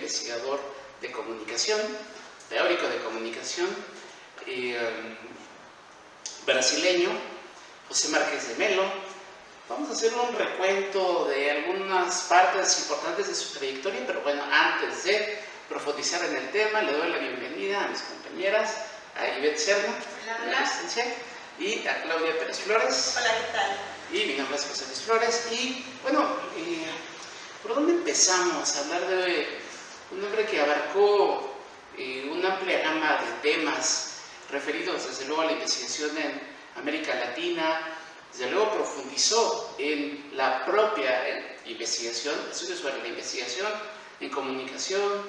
investigador de comunicación, teórico de comunicación, brasileño, José Márquez de Melo. Vamos a hacer un recuento de algunas partes importantes de su trayectoria, pero bueno, antes de profundizar en el tema, le doy la bienvenida a mis compañeras, a Ivette Serna, y a Claudia Pérez Flores. Hola, ¿qué tal? Y mi nombre es José Luis Flores. Y bueno, ¿por dónde empezamos a hablar de un hombre que abarcó una amplia gama de temas referidos desde luego a la investigación en América Latina? Desde luego profundizó en la propia investigación, estudios sobre la investigación en comunicación,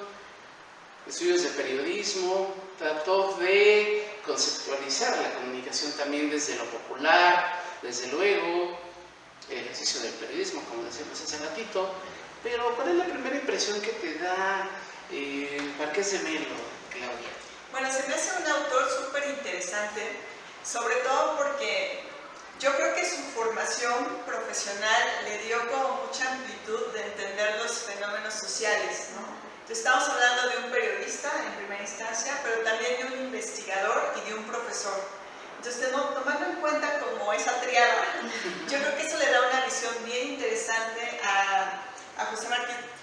estudios de periodismo, trató de conceptualizar la comunicación también desde lo popular, desde luego, el ejercicio del periodismo, como decíamos hace ratito. Pero, ¿cuál es la primera impresión que te da Márquez de Melo, Claudia? Bueno, se me hace un autor súper interesante, sobre todo porque yo creo que su formación profesional le dio como mucha amplitud de entender los fenómenos sociales, ¿no? Entonces, estamos hablando de un periodista en primera instancia, pero también de un investigador y de un profesor. Entonces, tomando en cuenta como esa triada, yo creo que eso le da una visión bien interesante a José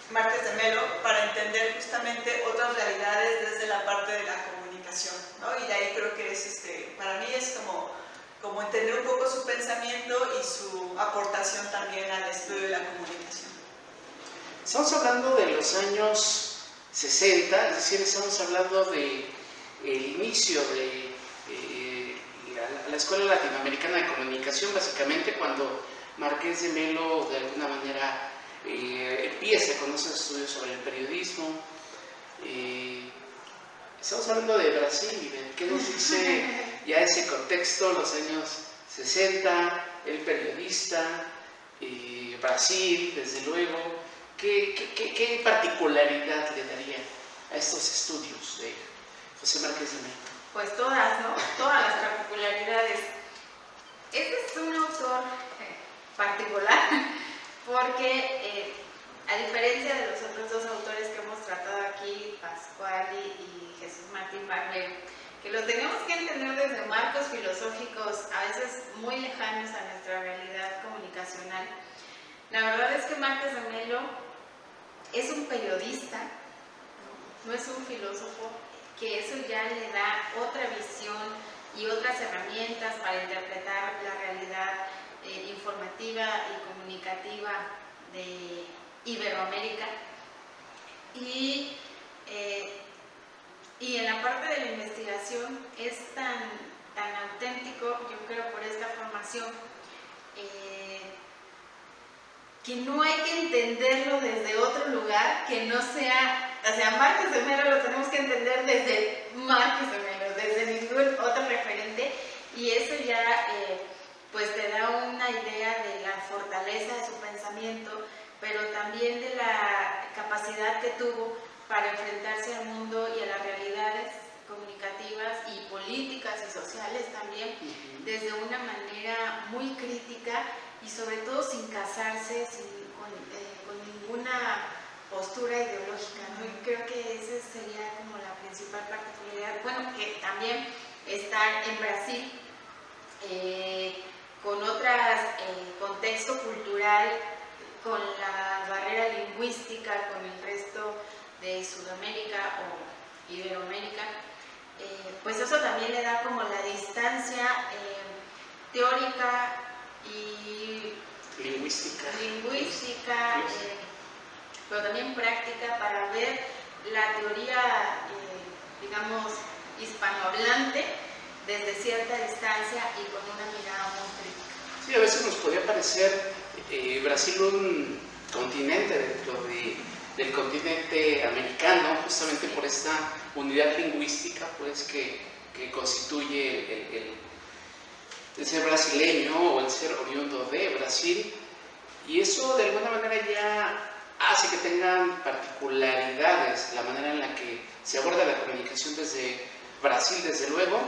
Márquez de Melo para entender justamente otras realidades desde la parte de la comunicación, ¿no? Y de ahí creo que es, para mí es como entender un poco su pensamiento y su aportación también al estudio de la comunicación. Estamos hablando de los años 60, es decir, estamos hablando del inicio de la Escuela Latinoamericana de Comunicación, básicamente cuando Márquez de Melo de alguna manera empieza con esos estudios sobre el periodismo. Estamos hablando de Brasil, ¿qué nos dice ya ese contexto, los años 60, el periodista, Brasil, desde luego? ¿Qué particularidad le daría a estos estudios de José Márquez de Melo? Pues todas, ¿no? Todas las particularidades. Este es un autor particular porque, a diferencia de los otros dos autores que hemos tratado aquí, Pascuali y Jesús Martín Barbero, que los tenemos que entender desde marcos filosóficos a veces muy lejanos a nuestra realidad comunicacional, la verdad es que Márquez de Melo es un periodista, no es un filósofo, que eso ya le da otra visión y otras herramientas para interpretar la realidad informativa y comunicativa de Iberoamérica. Y en la parte de la investigación es tan auténtico, yo creo, por esta formación, que no hay que entenderlo desde otro lugar que no sea, o sea, Márquez de Melo lo tenemos que entender desde Márquez de Melo, desde ningún otro referente, y eso ya pues te da una idea de la fortaleza de su pensamiento, pero también de la capacidad que tuvo para enfrentarse al mundo y a las realidades comunicativas y políticas y sociales también, desde una manera muy crítica y sobre todo sin casarse con ninguna postura ideológica, ¿no? Y creo que esa sería como la principal particularidad. Bueno, que también estar en Brasil con otro contexto cultural, con la barrera lingüística, con el resto de Sudamérica o Iberoamérica, pues eso también le da como la distancia teórica y lingüística, pero también práctica para ver la teoría, digamos, hispanohablante desde cierta distancia y con una mirada muy crítica. Sí, a veces nos podría parecer Brasil un continente dentro del continente americano, justamente por esta unidad lingüística pues, que constituye el ser brasileño o el ser oriundo de Brasil, y eso de alguna manera ya hace que tengan particularidades la manera en la que se aborda la comunicación desde Brasil, desde luego.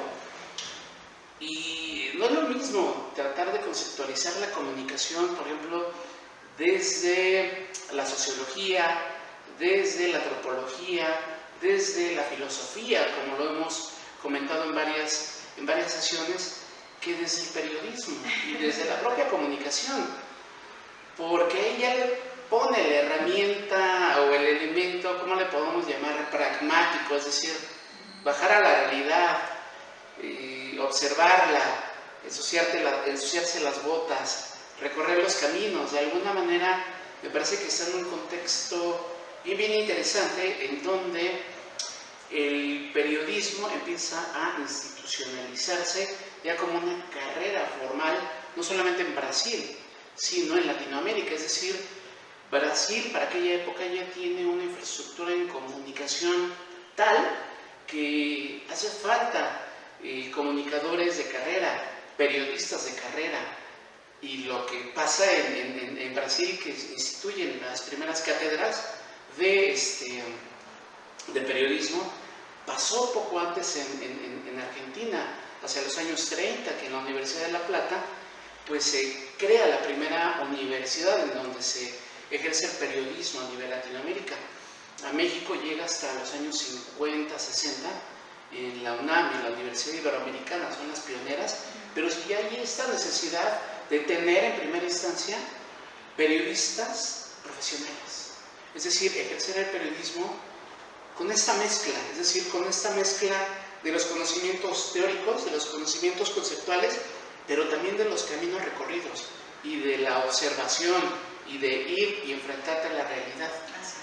Y no es lo mismo tratar de conceptualizar la comunicación, por ejemplo, desde la sociología, desde la antropología, desde la filosofía, como lo hemos comentado en varias sesiones, que desde el periodismo y desde la propia comunicación, porque ella le pone la herramienta o el elemento, ¿cómo le podemos llamar? Pragmático, es decir, bajar a la realidad, observarla, ensuciarse las botas, recorrer los caminos. De alguna manera me parece que está en un contexto bien interesante en donde el periodismo empieza a institucionalizarse ya como una carrera formal, no solamente en Brasil, sino en Latinoamérica. Es decir, Brasil para aquella época ya tiene una infraestructura en comunicación tal que hace falta comunicadores de carrera, periodistas de carrera. Y lo que pasa en Brasil, que instituyen las primeras cátedras de periodismo, pasó poco antes en Argentina, hacia los años 30, que en la Universidad de La Plata pues se crea la primera universidad en donde se ejerce el periodismo a nivel Latinoamérica. A México llega hasta los años 50, 60, en la UNAM, en la Universidad Iberoamericana, son las pioneras, pero sí hay esta necesidad de tener en primera instancia periodistas profesionales, es decir, ejercer el periodismo con esta mezcla, es decir, con esta mezcla de los conocimientos teóricos, de los conocimientos conceptuales, pero también de los caminos recorridos y de la observación y de ir y enfrentarte a la realidad.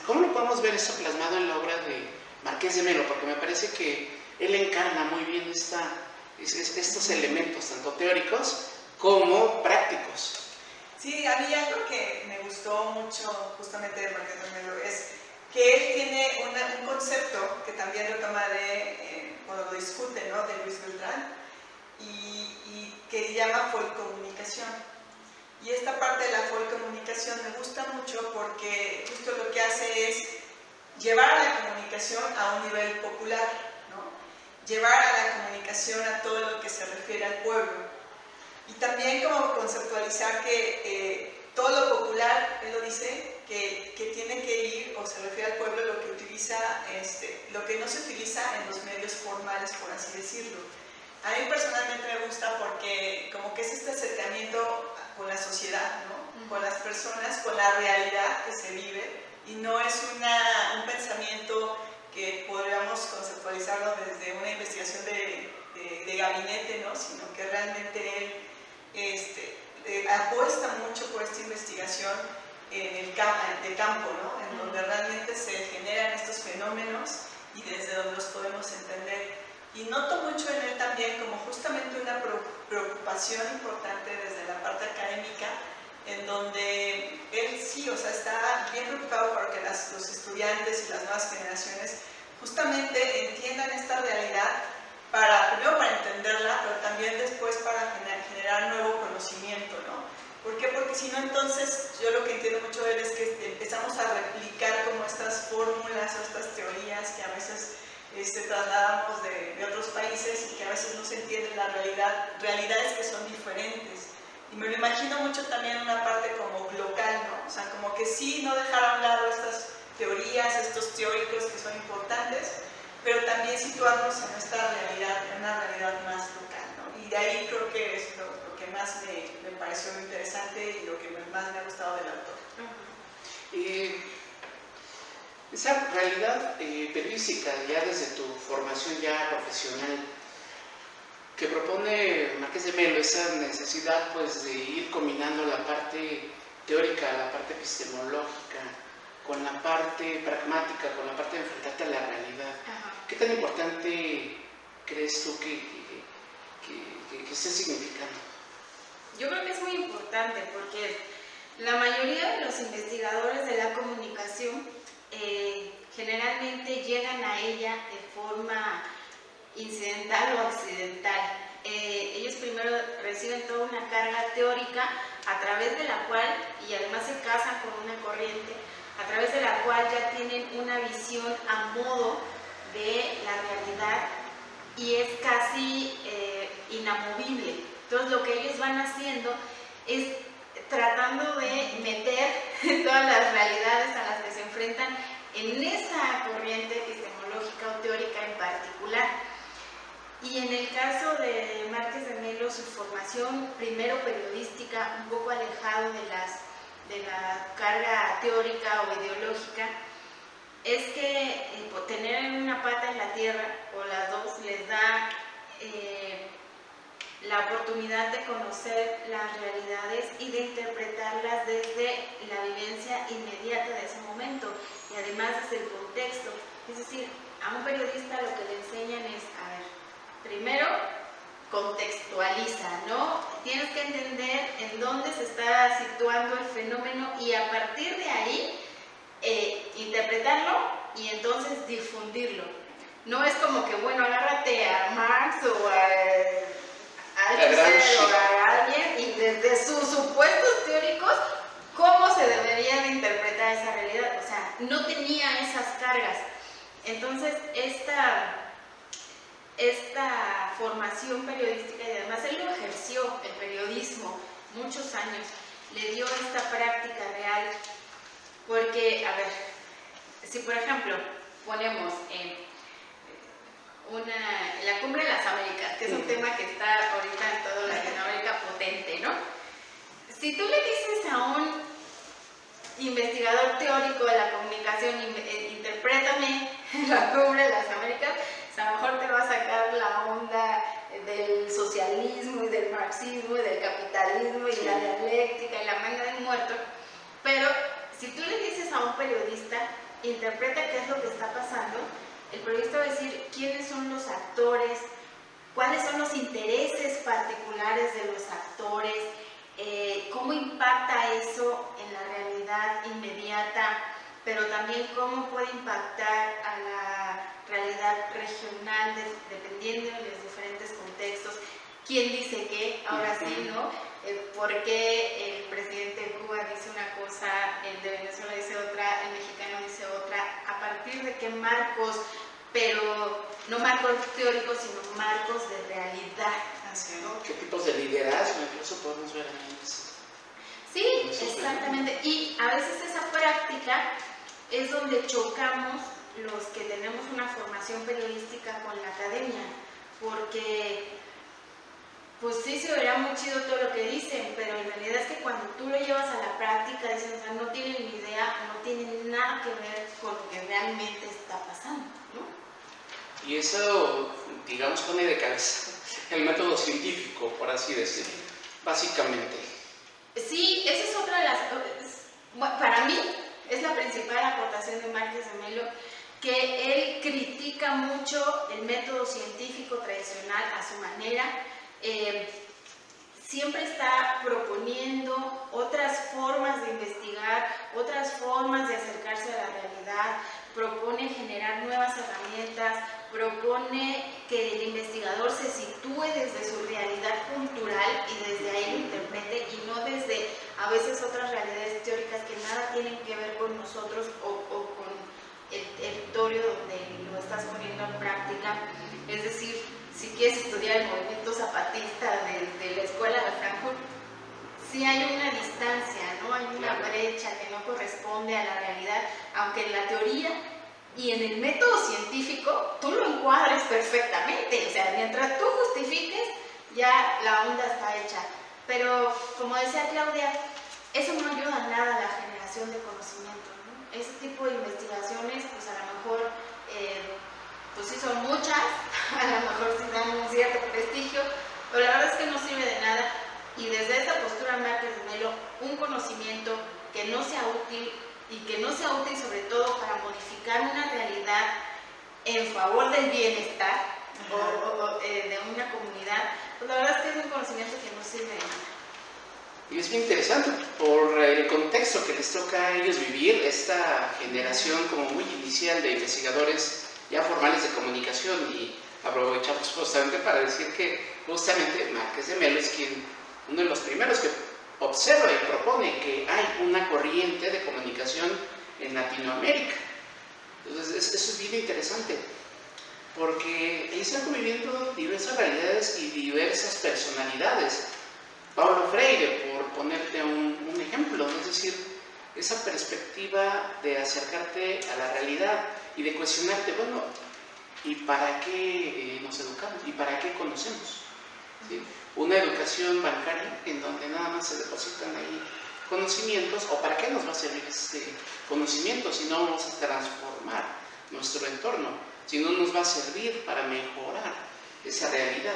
¿Cómo lo podemos ver esto plasmado en la obra de Marqués de Melo? Porque me parece que él encarna muy bien estos elementos, tanto teóricos como prácticos. Sí, a mí algo que me gustó mucho justamente de Marqués de Melo es que él tiene un concepto que también lo toma cuando lo discute, ¿no?, de Luis Beltrán, y que llama folcomunicación. Y esta parte de la folcomunicación me gusta mucho porque justo lo que hace es llevar a la comunicación a un nivel popular, ¿no? Llevar a la comunicación a todo lo que se refiere al pueblo. Y también como conceptualizar que todo lo popular, él lo dice, que tiene que ir, o se refiere al pueblo, lo que utiliza, lo que no se utiliza en los medios formales, por así decirlo. A mí personalmente me gusta porque como que es este acercamiento con la sociedad, ¿no? Con las personas, con la realidad que se vive, y no es un pensamiento que podríamos conceptualizarlo desde una investigación de gabinete, ¿no?, sino que realmente él apuesta mucho por esta investigación de campo, ¿no?, en donde realmente se generan estos fenómenos y desde donde los podemos entender. Y noto mucho en él también como justamente una preocupación importante desde la parte académica, en donde él sí, o sea, está bien preocupado por que los estudiantes y las nuevas generaciones justamente entiendan esta realidad, primero para entenderla, pero también después para generar nuevo conocimiento, ¿no? ¿Por qué? Porque si no, entonces, yo lo que entiendo mucho de él es que empezamos a replicar como estas fórmulas o estas teorías que a veces trasladamos de otros países y que a veces no se entienden la realidades que son diferentes. Y me lo imagino mucho también en una parte como local, ¿no? O sea, como que sí, no dejar a un lado estas teorías, estos teóricos que son importantes, pero también situarnos en esta realidad, en una realidad más local, ¿no? Y de ahí creo que es lo que más me pareció interesante y lo que más me ha gustado del autor. Esa realidad periodística, ya desde tu formación ya profesional, que propone Marqués de Melo, esa necesidad pues de ir combinando la parte teórica, la parte epistemológica, con la parte pragmática, con la parte de enfrentarte a la realidad. Ajá. ¿Qué tan importante crees tú que esté significando? Yo creo que es muy importante porque la mayoría de los investigadores de la comunicación generalmente llegan a ella de forma incidental o accidental. Ellos primero reciben toda una carga teórica a través de la cual, y además se casan con una corriente, a través de la cual ya tienen una visión a modo de la realidad y es casi inamovible. Entonces lo que ellos van haciendo es tratando de meter todas las realidades a las que se enfrentan en esa corriente epistemológica o teórica en particular. Y en el caso de Márquez de Melo, su formación primero periodística, un poco alejado de la carga teórica o ideológica, es que tener una pata en la tierra, o las dos, les da la oportunidad de conocer las realidades y de interpretarlas desde la vivencia inmediata de ese momento y además desde el contexto. Es decir, a un periodista lo que le enseñan es, a ver, primero contextualiza, ¿no? Tienes que entender en dónde se está situando el fenómeno y a partir de ahí interpretarlo y entonces difundirlo. No es como que, bueno, agárrate a Marx o a Althusser o a alguien y desde sus supuestos teóricos, ¿cómo se debería de interpretar esa realidad? O sea, no tenía esas cargas. Entonces, esta formación periodística, y además él lo ejerció, el periodismo, muchos años, le dio esta práctica real, porque, a ver, si por ejemplo ponemos la Cumbre de las Américas, que es un tema que está ahorita en toda Latinoamérica potente, ¿no? Si tú le dices a un investigador teórico de la comunicación, interprétame la Cumbre de las Américas, a lo mejor te va a sacar la onda del socialismo y del marxismo y del capitalismo y la dialéctica y la manga del muerto, pero si tú le dices a un periodista, interpreta qué es lo que está pasando, el periodista va a decir quiénes son los actores, cuáles son los intereses particulares de los actores, cómo impacta eso en la realidad inmediata, pero también cómo puede impactar a la realidad regional dependiendo de los diferentes contextos. ¿Quién dice qué? Ahora sí, ¿no? ¿Por qué el presidente de Cuba dice una cosa, el de Venezuela dice otra, el mexicano dice otra? ¿A partir de qué marcos? Pero no marcos teóricos, sino marcos de realidad, ¿no? ¿Qué tipos de liderazgo incluso podemos ver ahí? Sí, exactamente. Y a veces esa práctica es donde chocamos los que tenemos una formación periodística con la academia, porque pues sí se verá muy chido todo lo que dicen, pero en realidad es que cuando tú lo llevas a la práctica, dicen, o sea, no tienen ni idea, no tienen nada que ver con lo que realmente está pasando, ¿no? Y eso, digamos, pone de cabeza el método científico, por así decirlo, básicamente. Sí, esa es otra de las... Para mí es la principal aportación de Márquez de Melo, que él critica mucho el método científico tradicional a su manera, siempre está proponiendo otras formas de investigar, otras formas de acercarse a la realidad, propone generar nuevas herramientas, propone que el investigador se sitúe desde su realidad cultural y desde ahí lo interprete y no desde a veces otras realidades teóricas que nada tienen que ver con nosotros o con el territorio donde lo estás poniendo en práctica. Es decir, si quieres estudiar el movimiento zapatista de la escuela de Frankfurt, sí hay una distancia, ¿no? Hay una brecha que no corresponde a la realidad, aunque en la teoría y en el método científico tú lo encuadres perfectamente, o sea, mientras tú justifiques, ya la onda está hecha. Pero, como decía Claudia, eso no ayuda nada a la generación de conocimiento, ¿no? Ese tipo de investigaciones, pues a lo mejor, pues sí son muchas, a lo mejor sí dan un cierto prestigio, pero la verdad es que no sirve de nada. Y desde esta postura Márquez de Melo, un conocimiento que no sea útil y que no sea útil sobre todo para modificar una realidad en favor del bienestar de una comunidad, pues la verdad es que es un conocimiento que no sirve de nada. Y es muy interesante por el contexto que les toca a ellos vivir, esta generación como muy inicial de investigadores ya formales de comunicación, y aprovechamos justamente para decir que justamente Márquez de Melo es uno de los primeros que observa y propone que hay una corriente de comunicación en Latinoamérica. Entonces, eso es bien interesante, porque ahí están conviviendo diversas realidades y diversas personalidades. Paulo Freire, por ponerte un ejemplo, es decir, esa perspectiva de acercarte a la realidad y de cuestionarte, bueno, ¿y para qué nos educamos? ¿Y para qué conocemos? ¿Sí? Una educación bancaria en donde nada más se depositan ahí conocimientos, ¿o para qué nos va a servir este conocimiento si no vamos a transformar nuestro entorno, si no nos va a servir para mejorar esa realidad?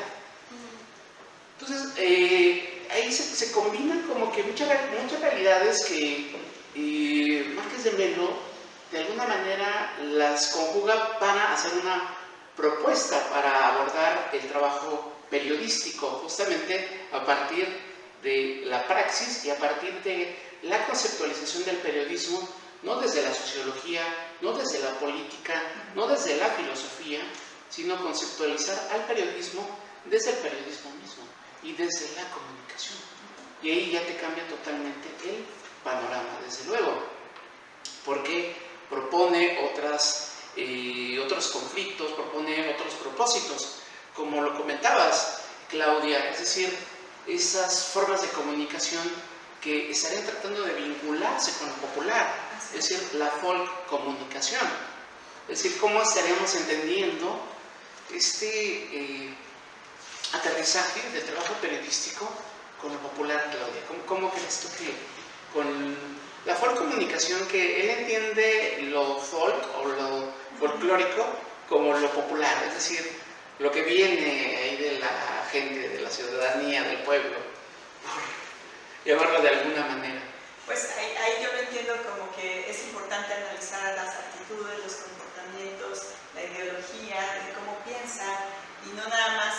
Entonces, ahí se combinan como que muchas realidades que Márquez de Melo de alguna manera las conjuga para hacer una propuesta para abordar el trabajo periodístico, justamente a partir de la praxis y a partir de la conceptualización del periodismo, no desde la sociología, no desde la política, no desde la filosofía, sino conceptualizar al periodismo desde el periodismo mismo y desde la comunicación. Y ahí ya te cambia totalmente el panorama, desde luego, porque propone otros conflictos, propone otros propósitos, como lo comentabas, Claudia, es decir, esas formas de comunicación que estarían tratando de vincularse con lo popular, es decir, la folk comunicación, es decir, cómo estaríamos entendiendo este aterrizaje del trabajo periodístico con lo popular, Claudia. ¿Cómo crees tú que con la folk comunicación, que él entiende lo folk o lo folclórico como lo popular, es decir, lo que viene ahí de la gente, de la ciudadanía, del pueblo, por llamarlo de alguna manera? Pues ahí yo lo entiendo como que es importante analizar las actitudes, los comportamientos, la ideología, de cómo piensan, y no nada más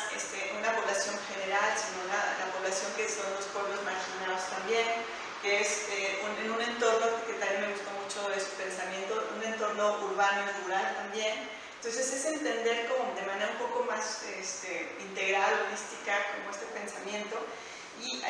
una población general, sino la población que son los pueblos marginados también, que es en un entorno que también me gustó mucho de su pensamiento, un entorno urbano y rural también. Entonces es entender como de manera un poco más integral, holística, como este pensamiento, y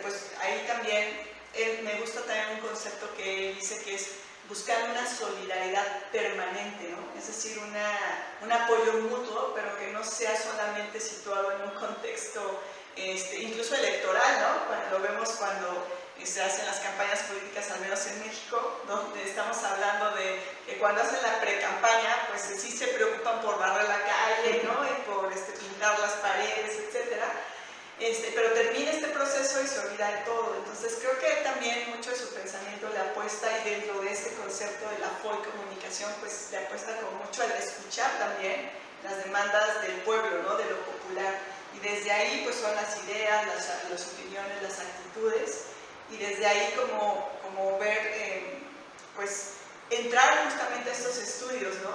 pues ahí también me gusta también un concepto que él dice que es buscar una solidaridad permanente, ¿no? Es decir, un apoyo mutuo, pero que no sea solamente situado en un contexto incluso electoral, ¿no? Lo vemos cuando se hacen las campañas políticas, al menos en México, donde estamos hablando de que cuando hacen la pre-campaña, pues sí se preocupan por barrer la calle, ¿no? Y por pintar las paredes, etcétera. Pero termina este proceso y se olvida de todo. Entonces creo que también mucho de su pensamiento le apuesta, y dentro de este concepto de la folk comunicación, pues le apuesta como mucho al escuchar también las demandas del pueblo, ¿no? De lo popular. Y desde ahí pues son las ideas, las opiniones, las actitudes, y desde ahí como ver, pues entrar justamente a estos estudios, ¿no?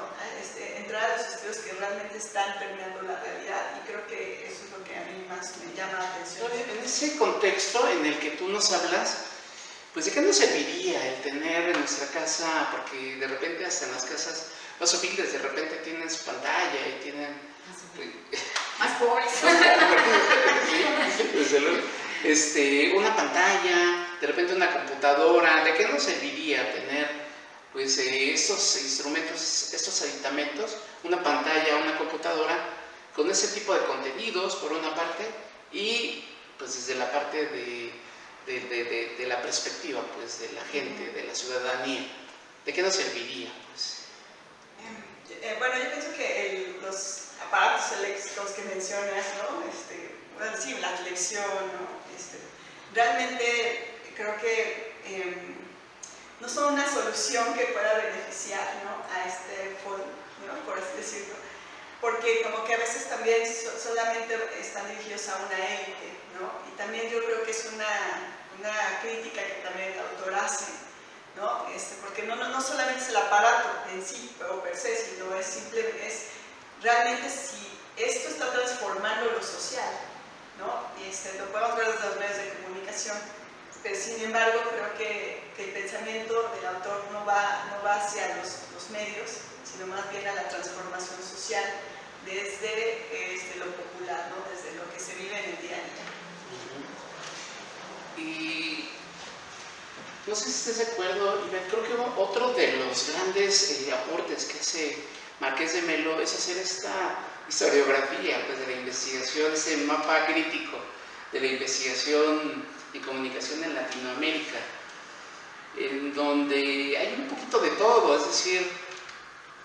Entrar a los estudios que realmente están permeando la realidad, y creo que eso es lo que a mí más me llama la atención. En ese contexto en el que tú nos hablas, pues ¿de qué nos serviría el tener en nuestra casa? Porque de repente hasta en las casas más humildes de repente tienen su pantalla y tienen... Más pobres. Sí, desde luego. Una pantalla, de repente una computadora. ¿De qué nos serviría tener pues estos instrumentos, estos aditamentos, una pantalla, una computadora, con ese tipo de contenidos, por una parte, y pues desde la parte de la perspectiva pues de la gente, de la ciudadanía? ¿De qué nos serviría? Pues? Bueno, yo pienso que los aparatos eléctricos que mencionas, ¿no? Bueno, sí, la televisión, ¿no? Realmente creo que no son una solución que pueda beneficiar, ¿no? A este foro, ¿no? Por así decirlo, porque como que a veces también solamente están dirigidos a una élite, ¿no? Y también yo creo que es una crítica que también el autor hace, ¿no? Porque no solamente es el aparato en sí o per se, sino es realmente si esto está transformando lo social, ¿no? Lo podemos ver desde los medios de comunicación, pero sin embargo creo que el pensamiento del autor no va hacia los medios, sino más bien a la transformación social desde lo popular, ¿no? Desde lo que se vive en el día a día. Y no sé si estés de acuerdo, Iván, creo que otro de los grandes aportes que hace Márquez de Melo es hacer esta historiografía pues, de la investigación, ese mapa crítico de la investigación y comunicación en Latinoamérica. en donde hay un poquito de todo, es decir,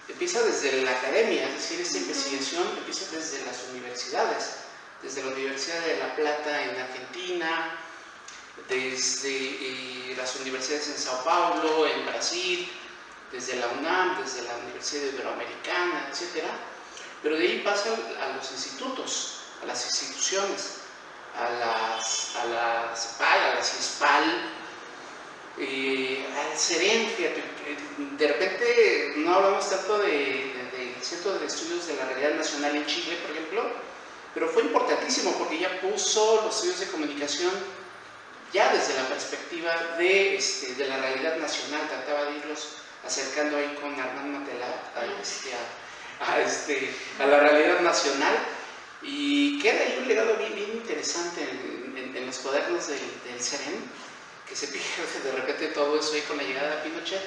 empieza desde la academia, es decir, esta investigación empieza desde las universidades, desde la Universidad de La Plata en Argentina, desde las universidades en Sao Paulo, en Brasil, desde la UNAM, desde la Universidad Iberoamericana, etc. Pero de ahí pasa a los institutos, a las instituciones, a la CEPAL, a la CIESPAL, al CEREN. Fíjate, de repente no hablamos tanto del Centro de Estudios de la Realidad Nacional en Chile, por ejemplo, pero fue importantísimo porque ya puso los estudios de comunicación ya desde la perspectiva de la realidad nacional. Trataba de irlos acercando ahí con Hernán Matelar a la realidad nacional, y queda ahí un legado bien interesante en los cuadernos del CEREN, que se pierde de repente todo eso ahí con la llegada de Pinochet,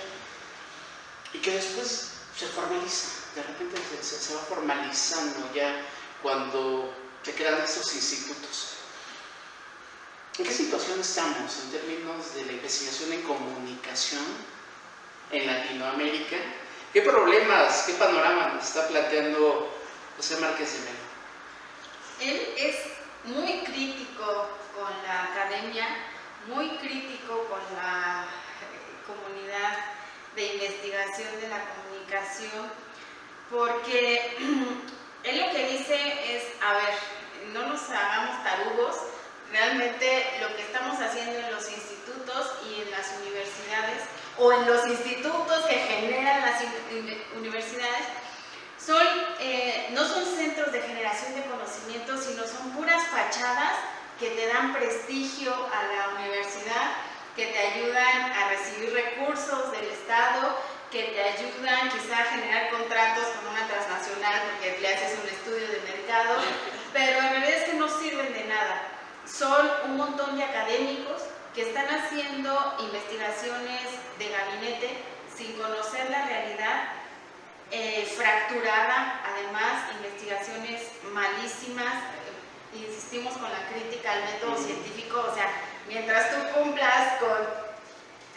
y que después se formaliza, de repente se va formalizando ya cuando se crean estos institutos. ¿En qué situación estamos en términos de la investigación en comunicación en Latinoamérica? ¿Qué problemas, qué panorama nos está planteando José Márquez de Melo? Él es muy crítico con la academia, muy crítico con la comunidad de investigación de la comunicación, porque él lo que dice es, a ver, no nos hagamos tarugos, realmente lo que estamos haciendo en los institutos y en las universidades, o en los institutos que generan las universidades, no son centros de generación de conocimiento, sino son puras fachadas que te dan prestigio a la universidad, que te ayudan a recibir recursos del Estado, que te ayudan quizá a generar contratos con una transnacional porque le haces un estudio de mercado, pero en realidad es que no sirven de nada. Son un montón de académicos que están haciendo investigaciones de gabinete sin conocer la realidad, fracturada, además, investigaciones malísimas. Insistimos con la crítica al método científico, o sea, mientras tú cumplas con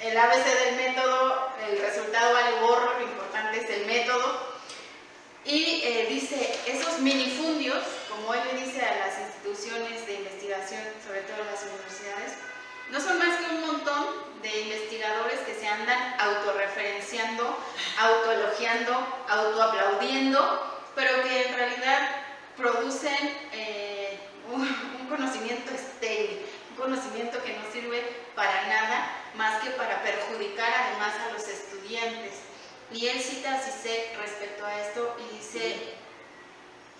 el ABC del método, el resultado vale gorro, lo importante es el método. Y dice, esos minifundios, como él le dice a las instituciones de investigación, sobre todo las universidades, no son más que un montón de investigadores que se andan autorreferenciando, autoelogiando, autoaplaudiendo, pero que en realidad producen un conocimiento estéril, un conocimiento que no sirve para nada más que para perjudicar además a los estudiantes. Y él cita a Zizek respecto a esto y dice,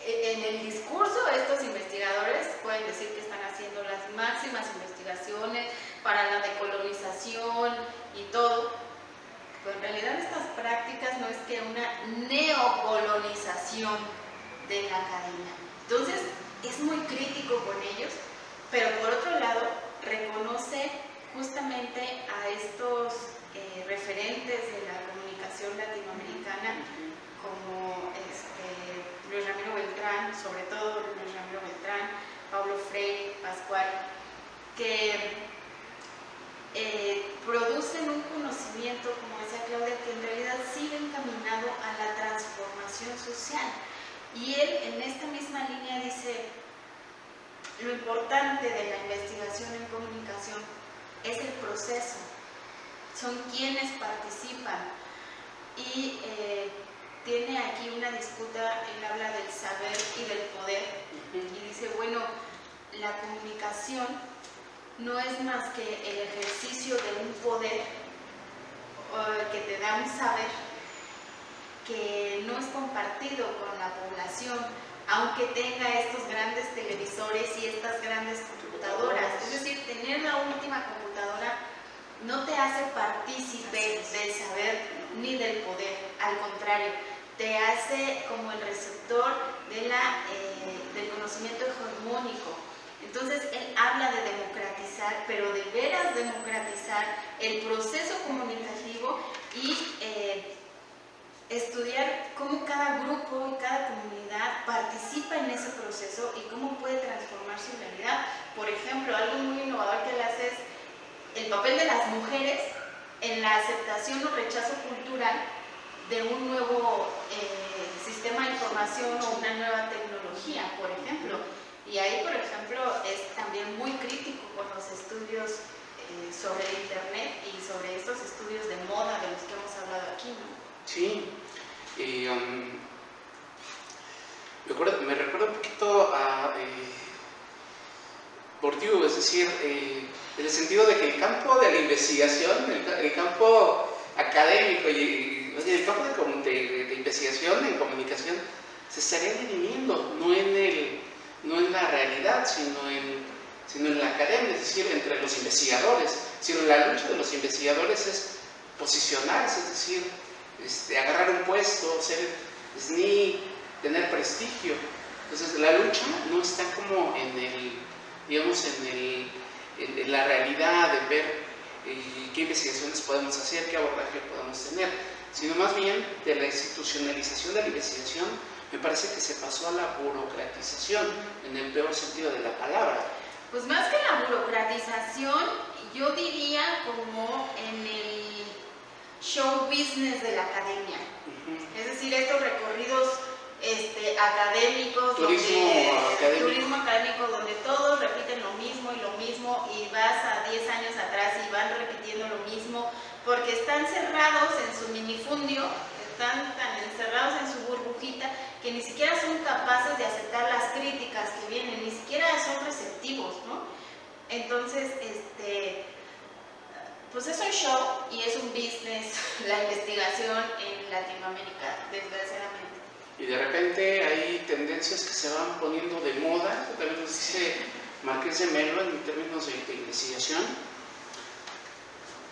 en el discurso estos investigadores pueden decir que están haciendo las máximas investigaciones para la decolonización y todo, pero en realidad estas prácticas no es que una neocolonización de la academia. Entonces es muy crítico con ellos, pero por otro lado reconoce justamente a estos referentes de la comunicación latinoamericana como Luis Ramiro Beltrán, sobre todo Luis Ramiro Beltrán, Paulo Freire, Pascual, que producen un conocimiento, como decía Claudia, que en realidad sigue encaminado a la transformación social. Y él en esta misma línea dice, lo importante de la investigación en comunicación es el proceso, son quienes participan. Y tiene aquí una disputa, él habla del saber y del poder, y dice, bueno, la comunicación no es más que el ejercicio de un poder que te da un saber que no es compartido con la población, aunque tenga estos grandes televisores y estas grandes computadoras. Es decir, tener la última computadora no te hace partícipe del saber ni del poder, al contrario, te hace como el receptor del conocimiento hegemónico. Entonces él habla de democratizar, pero de veras democratizar el proceso comunicativo y estudiar cómo cada grupo y cada comunidad participa en ese proceso y cómo puede transformar su realidad. Por ejemplo, algo muy innovador que él hace es el papel de las mujeres en la aceptación o rechazo cultural de un nuevo sistema de información o una nueva tecnología, por ejemplo. Y ahí, por ejemplo, es también muy crítico con los estudios sobre Internet y sobre estos estudios de moda de los que hemos hablado aquí, ¿no? Sí, me recuerda un poquito a Bourdieu, es decir, en el sentido de que el campo de la investigación, el campo académico y el campo de investigación en comunicación se estaría dirimiendo no en la realidad, sino en la academia, es decir, entre los investigadores. Sino la lucha de los investigadores es posicionarse, es decir, agarrar un puesto, ser SNI, tener prestigio. Entonces la lucha no está como en la realidad de ver qué investigaciones podemos hacer, qué abordaje podemos tener, sino más bien de la institucionalización de la investigación. Me parece que se pasó a la burocratización, en el peor sentido de la palabra. Pues más que la burocratización, yo diría como en el show business de la academia. Es decir, estos recorridos académicos, turismo académico, donde todos repiten lo mismo y vas a 10 años atrás y van repitiendo lo mismo, porque están cerrados en su minifundio, están tan encerrados en su burbujita que ni siquiera son capaces de aceptar las críticas que vienen, ni siquiera son receptivos, ¿no? Entonces, pues es un show y es un business la investigación en Latinoamérica, desgraciadamente. Y de repente hay tendencias que se van poniendo de moda, también nos dice Marqués de Melo en términos de investigación,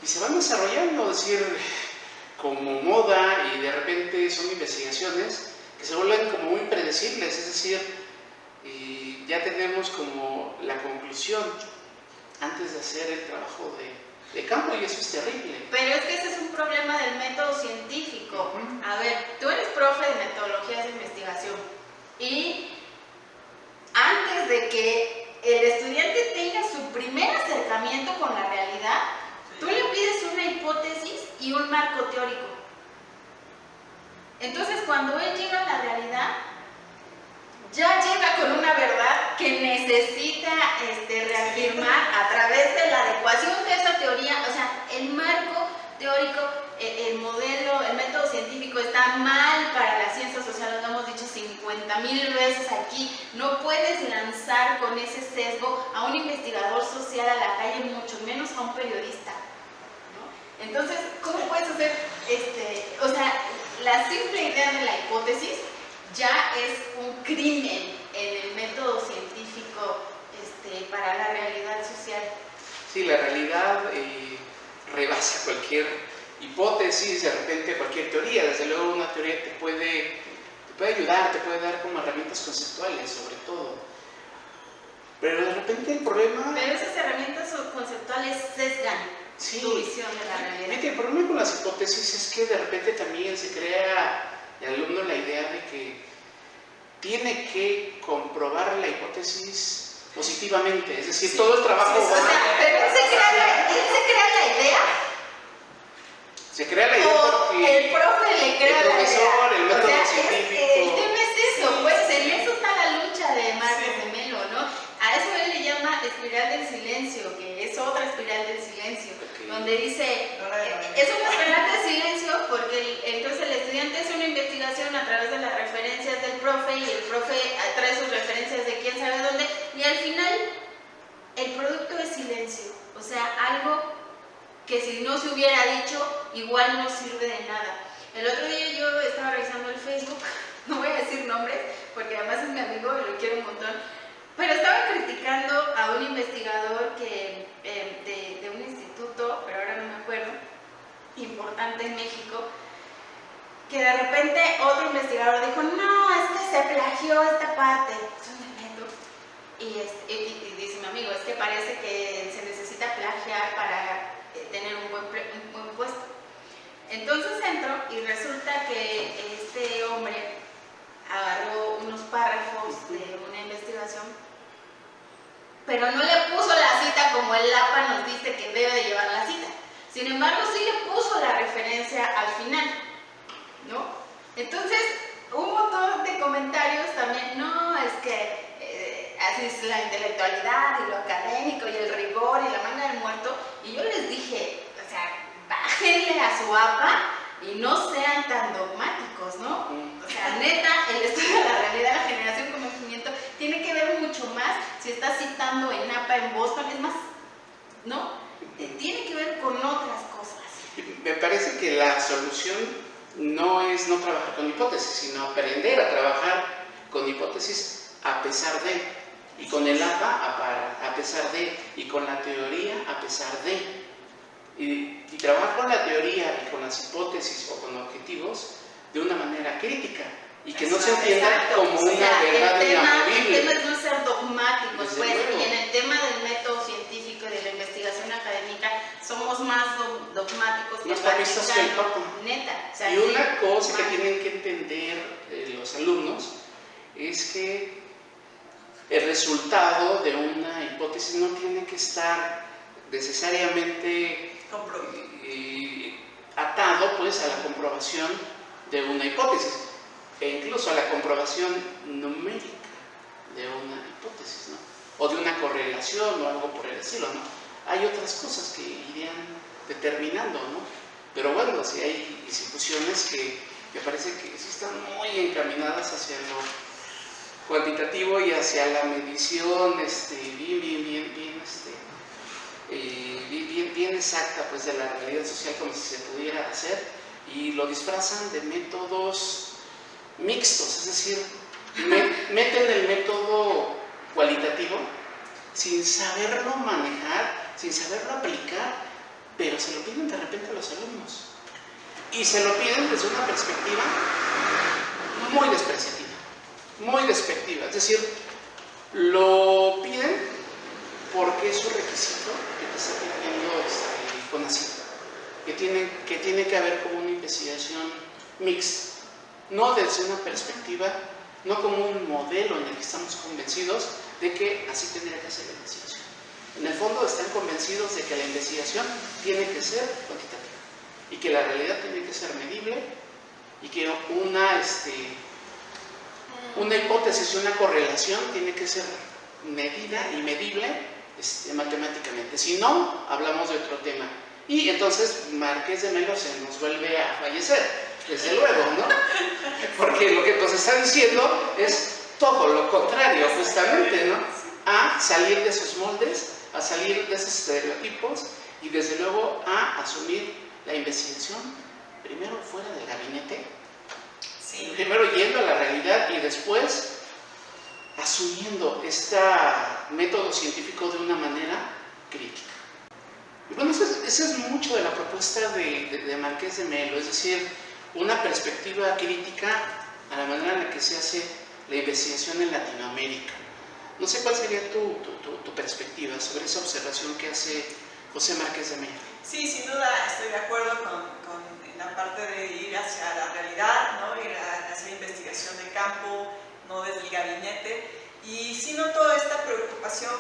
y se van desarrollando, es decir, como moda, y de repente son investigaciones que se vuelven como muy predecibles, es decir, ya tenemos como la conclusión antes de hacer el trabajo de campo, y eso es terrible. Pero es que ese es un problema del método científico. A ver, tú eres profe de metodologías de investigación y antes de que el estudiante tenga su primer acercamiento con la realidad, tú le pides una hipótesis y un marco teórico. Entonces, cuando él llega a la realidad, ya llega con una verdad que necesita reafirmar a través de la adecuación de esa teoría. O sea, el marco teórico, el modelo, el método científico está mal para las ciencias sociales, lo hemos dicho 50,000 veces aquí. No puedes lanzar con ese sesgo a un investigador social a la calle, mucho menos a un periodista, ¿no? Entonces, ¿cómo puedes hacer o sea, la simple idea de la hipótesis ya es un crimen en el método científico para la realidad social? Sí, la realidad rebasa cualquier hipótesis, de repente cualquier teoría. Desde luego una teoría te puede ayudar, te puede dar como herramientas conceptuales sobre todo. Pero de repente el problema... Pero esas herramientas conceptuales sesgan tu visión de la realidad. Fíjate, el problema con las hipótesis es que de repente también se crea el alumno la idea de que tiene que comprobar la hipótesis positivamente, es decir, todo el trabajo va... O sea, pero él se crea la idea. Se crea la idea porque el profe le crea el profesor, la idea. el método O sea, científico... el tema es eso, pues en eso está la lucha de Marqués de Melo, ¿no? A eso él le llama espiral del silencio, que es otra espiral del silencio, donde dice, es una espiral del silencio porque entonces el estudiante hace una investigación a través de las referencias del profe y el profe trae sus referencias de quién sabe dónde, y al final el producto es silencio, o sea, algo que si no se hubiera dicho igual no sirve de nada. El otro día yo estaba revisando el Facebook, no voy a decir nombres porque además es mi amigo y lo quiero un montón, pero estaba criticando a un investigador que, de un instituto, pero ahora no me acuerdo, importante en México, que de repente otro investigador dijo, no, es que se plagió esta parte. Entonces me meto y dice mi amigo, es que parece que se necesita plagiar para tener un buen puesto. Entonces entro y resulta que este hombre agarró unos párrafos de una investigación, pero no le puso la cita como el APA nos dice que debe de llevar la cita, Sin embargo, sí le puso la referencia al final, ¿no? Entonces, un montón de comentarios también, no, es que así es la intelectualidad y lo académico y el rigor y la manga del muerto. Y yo les dije, o sea, bájenle a su APA y no sean tan dogmáticos, ¿no? O sea, neta, el estudio de la realidad, la generación con conocimiento, tiene que ver mucho más si está citando en APA, en Boston, es más, ¿no? Tiene que ver con otras cosas. Me parece que la solución no es no trabajar con hipótesis, sino aprender a trabajar con hipótesis a pesar de, y con el APA a pesar de, y con la teoría a pesar de. Y trabajar con la teoría y con las hipótesis o con objetivos de una manera crítica y que no se entienda como una verdad inamovible. El tema es no ser dogmáticos, Desde pues, luego. y en el tema del método científico y de la investigación académica somos más dogmáticos Más papistas que el Papa. Neta. O sea, Y una cosa que más. tienen que entender los alumnos es que el resultado de una hipótesis no tiene que estar necesariamente atado pues a la comprobación de una hipótesis e incluso a la comprobación numérica de una hipótesis, ¿no? O de una correlación o algo por el estilo, ¿no? Hay otras cosas que irían determinando, ¿no? Pero bueno, sí hay instituciones que me parece que sí están muy encaminadas hacia lo cuantitativo y hacia la medición bien exacta pues, de la realidad social, como si se pudiera hacer, y lo disfrazan de métodos mixtos, es decir, meten el método cualitativo sin saberlo manejar, sin saberlo aplicar, pero se lo piden de repente a los alumnos. Y se lo piden desde una perspectiva muy despreciativa, muy despectiva. Es decir, lo piden porque es un requisito que te está pidiendo CONACYT, que tiene que haber como una investigación mixta, no desde una perspectiva, no como un modelo en el que estamos convencidos de que así tendría que ser la investigación. En el fondo están convencidos de que la investigación tiene que ser cuantitativa y que la realidad tiene que ser medible y que una hipótesis, una correlación tiene que ser medida y medible matemáticamente. Si no, hablamos de otro tema. Y entonces Márquez de Melo se nos vuelve a fallecer, desde luego, ¿no? Porque lo que nos está diciendo es todo lo contrario, justamente, ¿no? A salir de esos moldes, a salir de esos estereotipos y desde luego a asumir la investigación primero fuera del gabinete, primero yendo a la realidad y después asumiendo este método científico de una manera crítica. Y bueno, eso es mucho de la propuesta de Márquez de Melo, es decir, una perspectiva crítica a la manera en la que se hace la investigación en Latinoamérica. No sé cuál sería tu perspectiva sobre esa observación que hace José Márquez de Melo. Sí, sin duda estoy de acuerdo con la parte de ir hacia la realidad, ¿no? Ir hacia investigación de campo, no desde el gabinete. Y sí noto esta preocupación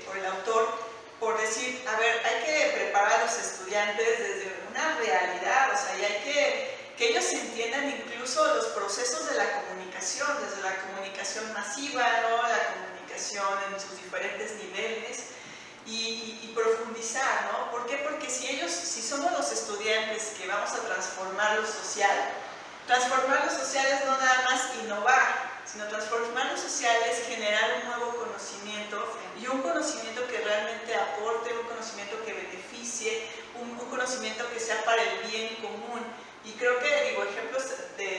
por el autor, por decir, a ver, hay que preparar a los estudiantes desde una realidad, o sea, y hay que ellos entiendan incluso los procesos de la comunicación, desde la comunicación masiva, ¿no? La comunicación en sus diferentes niveles, y profundizar, ¿no? ¿Por qué? Porque si somos los estudiantes que vamos a transformar lo social es no nada más innovar, sino transformar lo social es generar un nuevo conocimiento y un conocimiento que realmente aporte, un conocimiento que beneficie, un conocimiento que sea para el bien común. Y creo que, ejemplos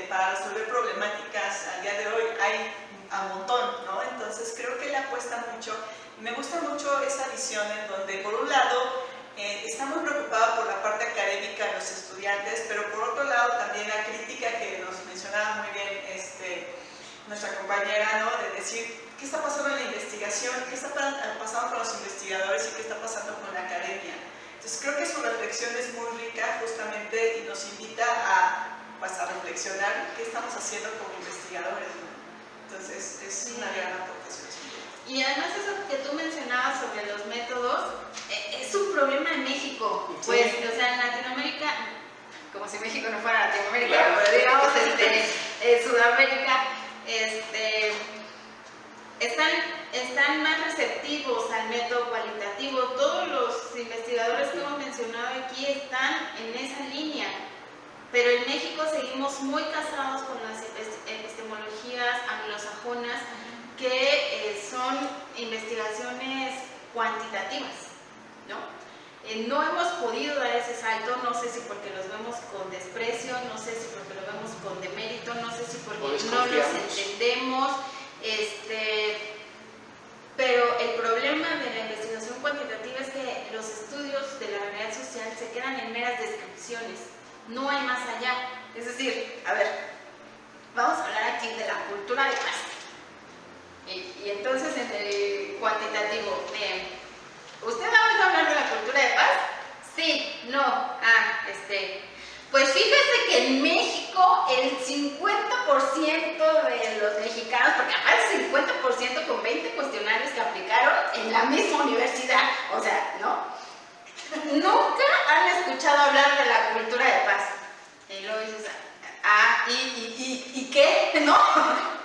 para resolver problemáticas al día de hoy hay a montón, ¿no? Entonces creo que él apuesta mucho, y me gusta mucho esa visión en donde, por un lado, está muy preocupada por la parte académica de los estudiantes, pero por otro lado también la crítica que nos mencionaba muy bien nuestra compañera, ¿no? De decir, ¿qué está pasando en la investigación? ¿Qué está pasando con los investigadores y qué está pasando con la academia? Entonces creo que su reflexión es muy rica justamente y nos invita a reflexionar qué estamos haciendo como investigadores, ¿no? Entonces es una gran aportación. Y además eso que tú mencionabas sobre los métodos, es un problema en México, pues, o sea, en Latinoamérica, como si México no fuera Latinoamérica, claro, pero digamos, Sudamérica, están más receptivos al método cualitativo. Todos los investigadores que hemos mencionado aquí están en esa línea, pero en México seguimos muy casados con las epistemologías anglosajonas, que son investigaciones cuantitativas, ¿no? No hemos podido dar ese salto, no sé si porque los vemos con desprecio, no sé si porque los vemos con demérito, no sé si porque no los entendemos, pero el problema de la investigación cuantitativa es que los estudios de la realidad social se quedan en meras descripciones, no hay más allá. Es decir, a ver, vamos a hablar aquí de la cultura de paz. Y entonces en el cuantitativo, ¿usted ha oído hablar de la cultura de paz? Sí, no, pues fíjese que en México el 50% de los mexicanos, porque aparte 50% con 20 cuestionarios que aplicaron en la misma universidad, o sea, ¿no? Nunca han escuchado hablar de la cultura de paz. Y luego dices, ¿y qué? ¿No?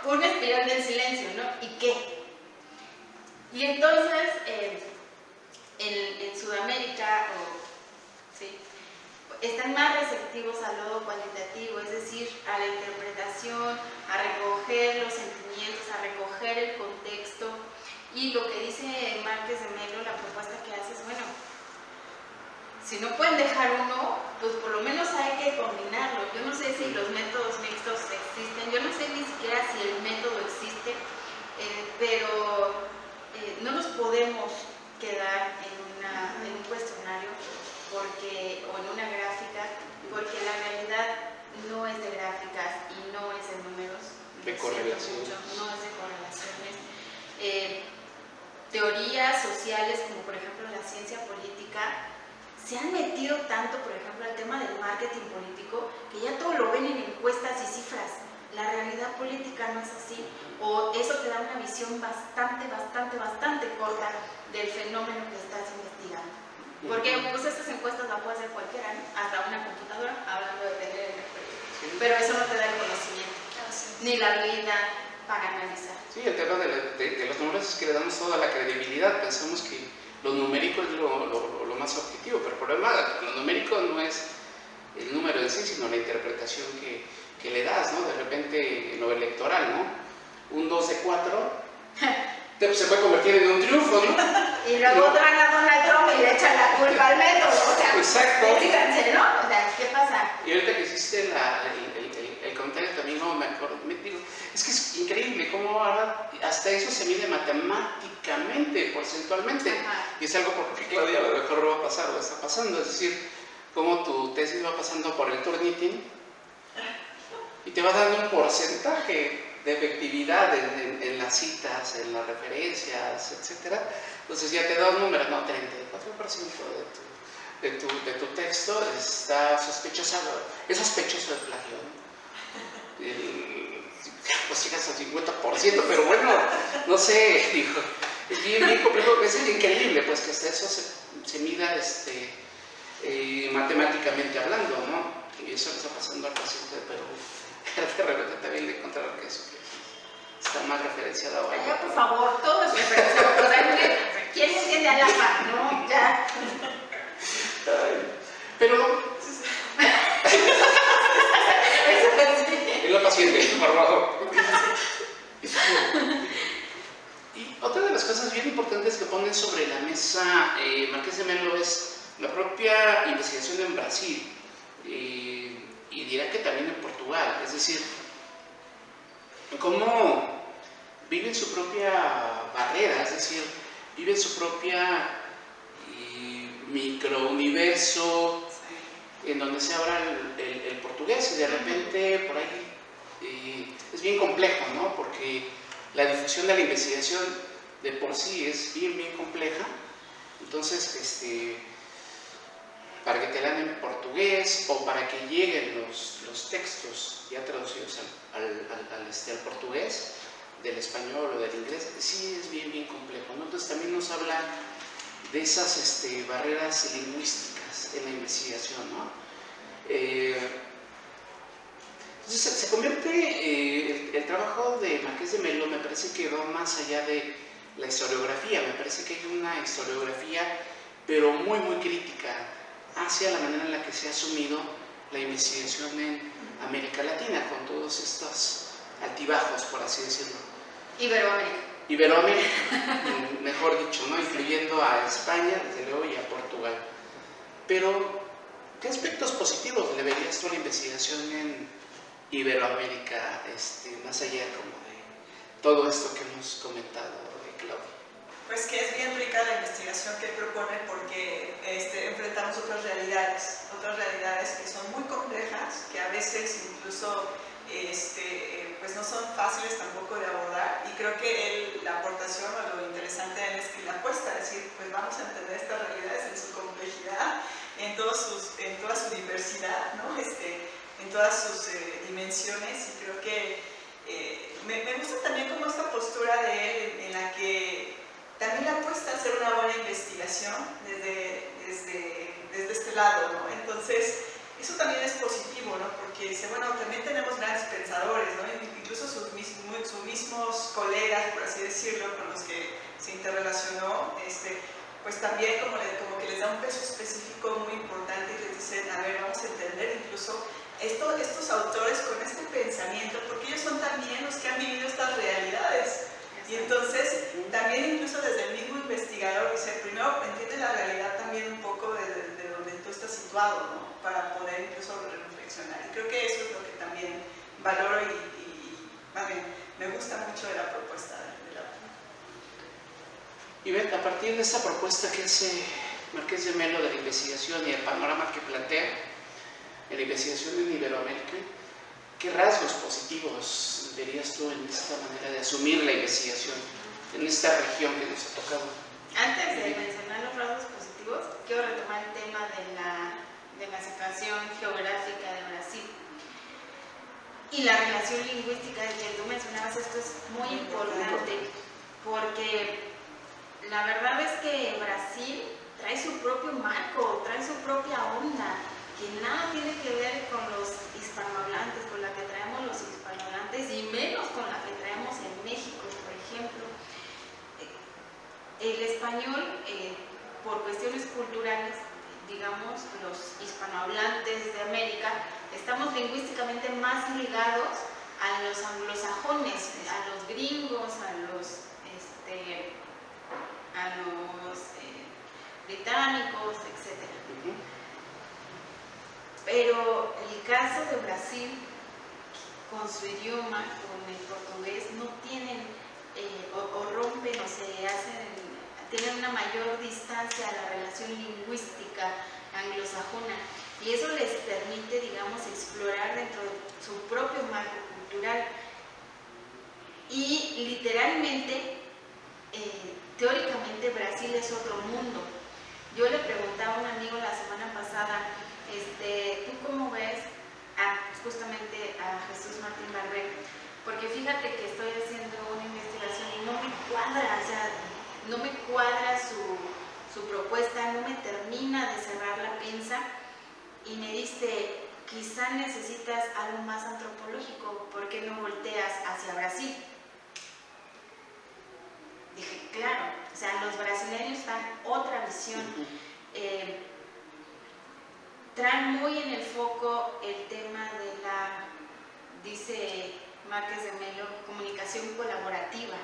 Un espiral del silencio, ¿no? ¿Y qué? Y entonces, en Sudamérica, ¿sí?, están más receptivos al modo cualitativo, es decir, a la interpretación, a recoger los sentimientos, a recoger el contexto. Y lo que dice Márquez de Melo, la propuesta que hace es, bueno, si no pueden dejar uno, pues por lo menos hay que combinarlo. Yo no sé si los métodos mixtos existen, yo no sé ni siquiera si el método existe, pero no nos podemos quedar en un cuestionario o en una gráfica, porque la realidad no es de gráficas y no es de números, de correlación, no es de correlaciones. Teorías sociales como por ejemplo la ciencia política se han metido tanto, por ejemplo, al tema del marketing político, que ya todo lo ven en encuestas y cifras. La realidad política no es así, o eso te da una visión bastante corta del fenómeno que estás investigando. Porque pues estas encuestas las puede hacer cualquiera, ¿no? Hasta una computadora, hablando de tener el experiencia. Pero eso no te da el conocimiento, ni la habilidad para analizar. Sí, el tema de los números es que le damos toda la credibilidad. Pensamos que lo numérico es lo más objetivo, pero el problema, lo numérico no es el número en sí, sino la interpretación que le das, ¿no? De repente en lo electoral, ¿no? Un 2 de 4 se puede convertir en un triunfo, ¿no? Y luego gana Donald Trump y le echan la culpa al método, o sea, exacto. Fíjense, ¿no? O sea, ¿qué pasa? Y ahorita que hiciste el contexto, a mí no me acuerdo, digo, es que es increíble cómo ahora hasta eso se mide matemáticamente, porcentualmente. Ajá. Y es algo porque Claudia a lo mejor va a pasar o está pasando, es decir, cómo tu tesis va pasando por el Turnitin y te va dando un porcentaje de efectividad en las citas, en las referencias, etc. Entonces ya te da un número, no, 34% de tu texto está sospechoso, es sospechoso de plagio, ¿no? Pues llegas al 50%, pero bueno, no sé, digo, es bien complejo, es increíble, pues que hasta eso se mida matemáticamente hablando, ¿no? Y eso le está pasando al paciente de Perú. De repente también le encontraron que eso está más referenciado ahora. Ya, por favor, todo es referenciado. O sea, ¿quién entiende a la par? No, ya. Pero es la paciente, por favor. Y otra de las cosas bien importantes que ponen sobre la mesa Márquez de Melo es la propia investigación en Brasil. Y dirá que también en Portugal, es decir, cómo viven su propia barrera, es decir, viven su propia microuniverso en donde se habla el portugués y de repente por ahí es bien complejo, ¿no? Porque la difusión de la investigación de por sí es bien compleja, entonces para que te lean en portugués o para que lleguen los textos ya traducidos al portugués, del español o del inglés, sí es bien complejo, ¿no? Entonces también nos habla de esas barreras lingüísticas en la investigación, ¿no? Entonces se convierte, el trabajo de Márquez de Melo me parece que va más allá de la historiografía, me parece que hay una historiografía pero muy muy crítica hacia la manera en la que se ha asumido la investigación en América Latina, con todos estos altibajos, por así decirlo. Iberoamérica, mejor dicho, ¿no? Incluyendo a España, desde luego, y a Portugal. Pero, ¿qué aspectos positivos le verías tú a la investigación en Iberoamérica, más allá como de todo esto que hemos comentado, Claudia? Pues que es bien rica la investigación que propone porque enfrentamos otras realidades que son muy complejas, que a veces incluso pues no son fáciles tampoco de abordar, y creo que la aportación o lo interesante de él es que la apuesta a decir, pues vamos a entender estas realidades en su complejidad, en toda su diversidad, ¿no? En todas sus dimensiones, y creo que me gusta también como esta postura de él en la que también la apuesta a hacer una buena investigación desde este lado, ¿no? Entonces, eso también es positivo, ¿no? Porque dice, bueno, también tenemos grandes pensadores, ¿no? Incluso sus mismos colegas, por así decirlo, con los que se interrelacionó, pues también como que les da un peso específico muy importante y les dicen, a ver, vamos a entender incluso estos autores con este pensamiento, porque ellos son también los que han vivido estas realidades. Y entonces, también incluso desde el mismo investigador dice, primero entiende la realidad también un poco de donde tú estás situado, ¿no? Para poder incluso reflexionar. Y creo que eso es lo que también valoro y más bien, me gusta mucho de la propuesta de la... Y ven, a partir de esta propuesta que hace Márquez de Melo de la investigación y el panorama que plantea en la investigación en Iberoamérica, ¿qué rasgos positivos verías tú en esta manera de asumir la investigación en esta región que nos ha tocado? Antes de mencionar los rasgos positivos, quiero retomar el tema de la situación geográfica de Brasil y la relación lingüística que tú mencionabas. Esto es muy importante porque la verdad es que Brasil trae su propio marco, trae su propia onda, que nada tiene que ver con los hispanohablantes, con la que traemos los hispanohablantes, y menos con la que traemos en México, por ejemplo. El español, por cuestiones culturales, digamos, los hispanohablantes de América, estamos lingüísticamente más ligados a los anglosajones, a los gringos, a los británicos, etc. Pero el caso de Brasil, con su idioma, con el portugués, no tienen o rompen o tienen una mayor distancia a la relación lingüística anglosajona, y eso les permite, digamos, explorar dentro de su propio marco cultural. Y literalmente, teóricamente, Brasil es otro mundo. Yo le preguntaba a un amigo la semana pasada, ¿tú cómo ves justamente a Jesús Martín Barber? Porque fíjate que estoy haciendo una investigación y no me cuadra, o sea, no me cuadra su propuesta, no me termina de cerrar la pinza, y me dice, quizá necesitas algo más antropológico, ¿por qué no volteas hacia Brasil? Dije, claro, o sea, los brasileños dan otra visión. Traen muy en el foco el tema de la, dice Márquez de Melo, comunicación colaborativa,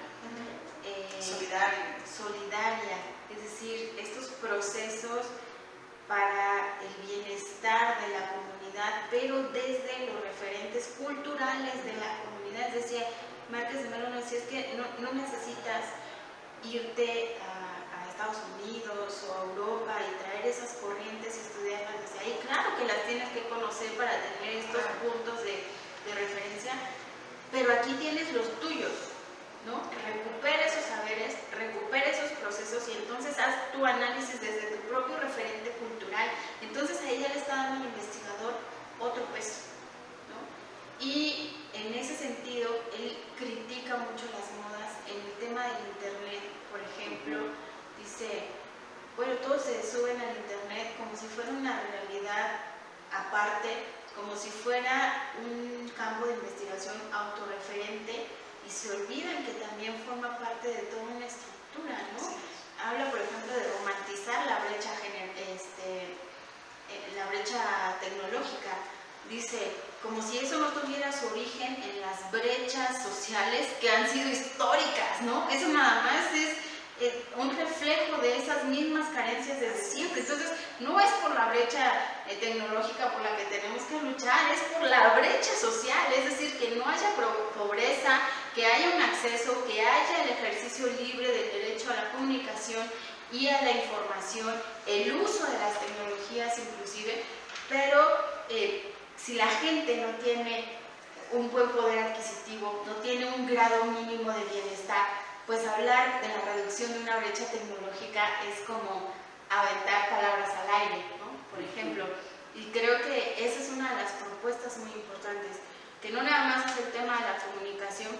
solidaria, es decir, estos procesos para el bienestar de la comunidad, pero desde los referentes culturales de la comunidad. Es decir, Márquez de Melo nos decía, es que no necesitas irte a Estados Unidos o a Europa y traer esas corrientes y estudiarlas desde ahí. Claro que las tienes que conocer para tener estos puntos de referencia, pero aquí tienes los tuyos, ¿no? Recupera esos saberes, recupera esos procesos, y entonces haz tu análisis desde tu propio referente cultural. Entonces ahí ya le está dando al investigador otro peso, ¿no? Y en ese sentido, él critica mucho las modas. En el tema del internet, por ejemplo, dice, bueno, suben al internet como si fuera una realidad aparte, como si fuera un campo de investigación autorreferente, y se olvidan que también forma parte de toda una estructura, ¿no? Sí. Habla, por ejemplo, de romantizar la brecha tecnológica. Dice, como si eso no tuviera su origen en las brechas sociales que han sido históricas, ¿no? Eso nada más es un reflejo de esas mismas carencias desde siempre. Entonces, no es por la brecha tecnológica por la que tenemos que luchar, es por la brecha social, es decir, que no haya pobreza, que haya un acceso, que haya el ejercicio libre del derecho a la comunicación y a la información, el uso de las tecnologías inclusive, pero si la gente no tiene un buen poder adquisitivo, no tiene un grado mínimo de bienestar, pues hablar de la reducción de una brecha tecnológica es como aventar palabras al aire, ¿no? Por ejemplo, y creo que esa es una de las propuestas muy importantes, que no nada más es el tema de la comunicación,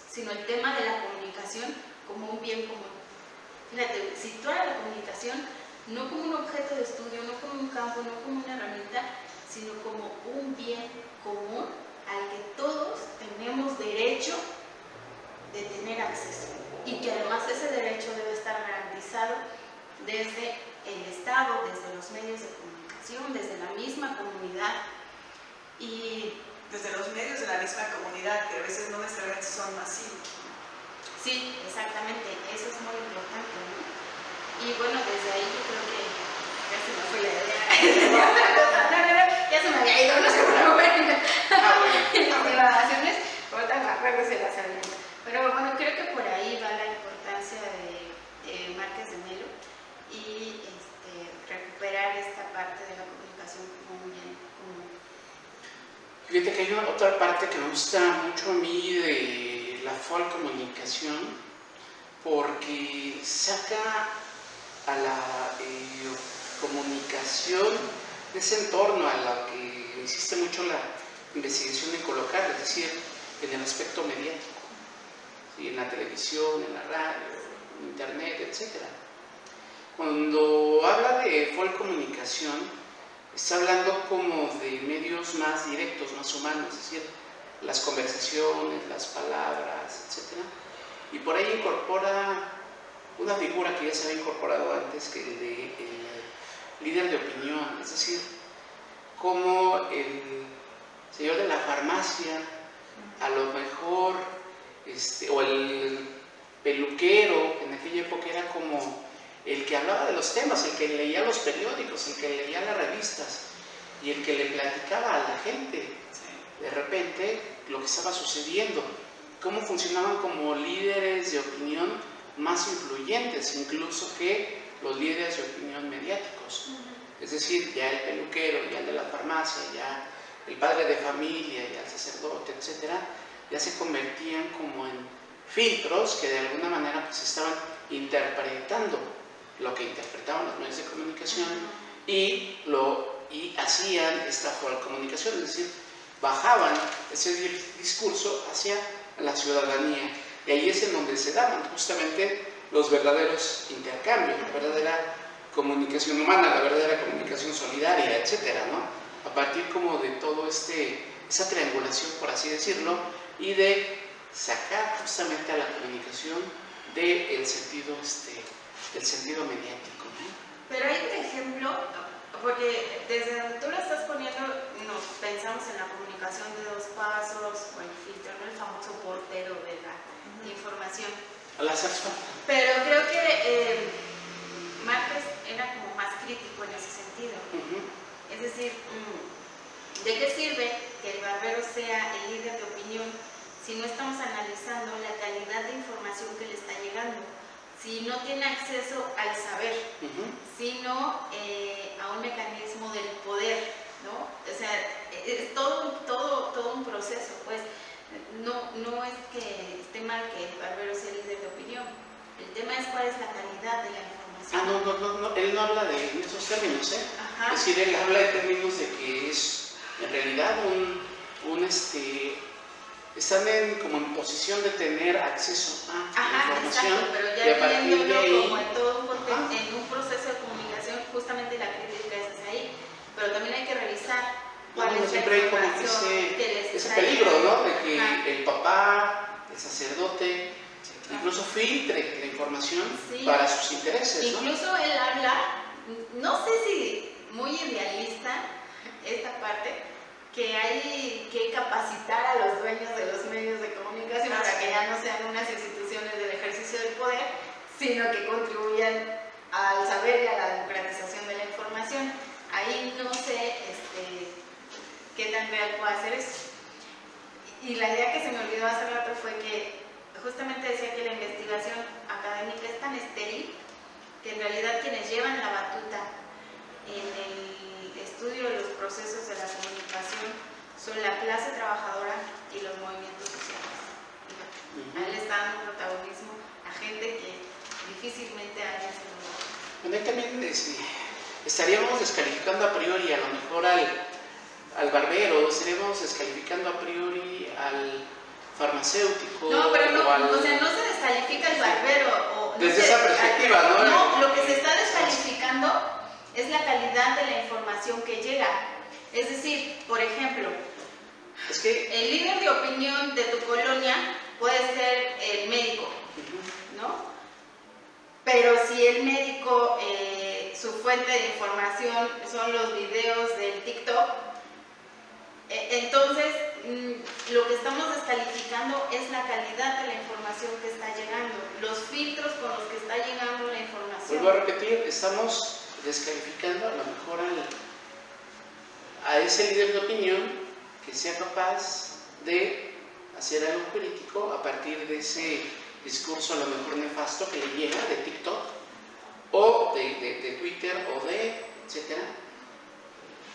sino el tema de la comunicación como un bien común. Fíjate, situar a la comunicación no como un objeto de estudio, no como un campo, no como una herramienta, sino como un bien común al que todos tenemos derecho de tener acceso, y que además ese derecho debe estar garantizado desde el Estado, desde los medios de comunicación, desde la misma comunidad y desde los medios de la misma comunidad, que a veces no necesariamente son masivos. Sí, exactamente, eso es muy importante, ¿no? Y bueno, desde ahí yo creo que ya se me fue la idea. Ya se me había ido, no sé por qué. Las divagaciones, ahorita me acuerdo se las sabía. Pero bueno, creo que por ahí va la importancia de Márquez de Melo y recuperar esta parte de la comunicación como un bien común. Fíjate que hay una otra parte que me gusta mucho a mí de la FOL comunicación, porque saca a la comunicación de ese entorno a la que insiste mucho la investigación en colocar, es decir, en el aspecto mediático. ¿Sí? En la televisión, en la radio, en internet, etc. Cuando habla de FOL comunicación, está hablando como de medios más directos, más humanos, es decir, las conversaciones, las palabras, etc. Y por ahí incorpora una figura que ya se había incorporado antes, que el de el líder de opinión, es decir, como el señor de la farmacia, a lo mejor, o el peluquero, en aquella época era como el que hablaba de los temas, el que leía los periódicos, el que leía las revistas y el que le platicaba a la gente de repente lo que estaba sucediendo, cómo funcionaban como líderes de opinión más influyentes incluso que los líderes de opinión mediáticos. Es decir, ya el peluquero, ya el de la farmacia, ya el padre de familia, ya el sacerdote, etcétera, ya se convertían como en filtros que de alguna manera pues estaban interpretando lo que interpretaban los medios de comunicación y hacían esta comunicación, es decir, bajaban ese discurso hacia la ciudadanía. Y ahí es en donde se daban justamente los verdaderos intercambios, la verdadera comunicación humana, la verdadera comunicación solidaria, etcétera, ¿no? A partir como de todo esa triangulación, por así decirlo, y de sacar justamente a la comunicación del sentido mediático, ¿no? Pero hay un ejemplo, porque desde donde tú lo estás poniendo, nos pensamos en la comunicación de dos pasos, o el filtro, ¿no? El famoso portero de la información. Pero creo que Márquez era como más crítico en ese sentido. Es decir, ¿de qué sirve que el barbero sea el líder de opinión si no estamos analizando la calidad de información que le está llegando? Si no tiene acceso al saber, sino a un mecanismo del poder, ¿no? O sea, es todo un proceso, pues. No es que esté mal que el barbero sea líder de opinión. El tema es cuál es la calidad de la información. No, él no habla de esos términos, ¿eh? Ajá. Es decir, él habla de términos de que es en realidad están como en posición de tener acceso a la información. Exacto, pero ya viéndolo como en todo en un proceso de comunicación justamente la crítica es hacia ahí, pero también hay que revisar cuál No, es siempre hay como ese peligro, ¿no? De que el papá, el sacerdote, incluso filtre la información para sus intereses, ¿no? Incluso él habla, no sé si muy idealista esta parte, que hay que capacitar a los dueños de los medios de comunicación para que ya no sean unas instituciones del ejercicio del poder, sino que contribuyan al saber y a la democratización de la información. Ahí no sé qué tan real puede ser eso. Y la idea que se me olvidó hace rato fue que justamente decía que la investigación académica es tan estéril que en realidad quienes llevan la batuta en el estudio de los procesos de la comunicación son la clase trabajadora y los movimientos sociales. A él le está dando protagonismo a gente que difícilmente haya sido. Bueno, ahí también estaríamos descalificando a priori a lo mejor al barbero, estaríamos descalificando a priori al farmacéutico. No, pero no, al... o sea, no se descalifica el barbero. Desde esa perspectiva, ¿no? No, lo que se está descalificando es la calidad de la información que llega. Es decir, por ejemplo, es que el líder de opinión de tu colonia puede ser el médico, ¿no? Pero si el médico, su fuente de información son los videos del TikTok, entonces lo que estamos descalificando es la calidad de la información que está llegando, los filtros con los que está llegando la información. Vuelvo a repetir, estamos descalificando a lo mejor a ese líder de opinión que sea capaz de hacer algo político a partir de ese discurso a lo mejor nefasto que le llega de TikTok o de Twitter o de etcétera.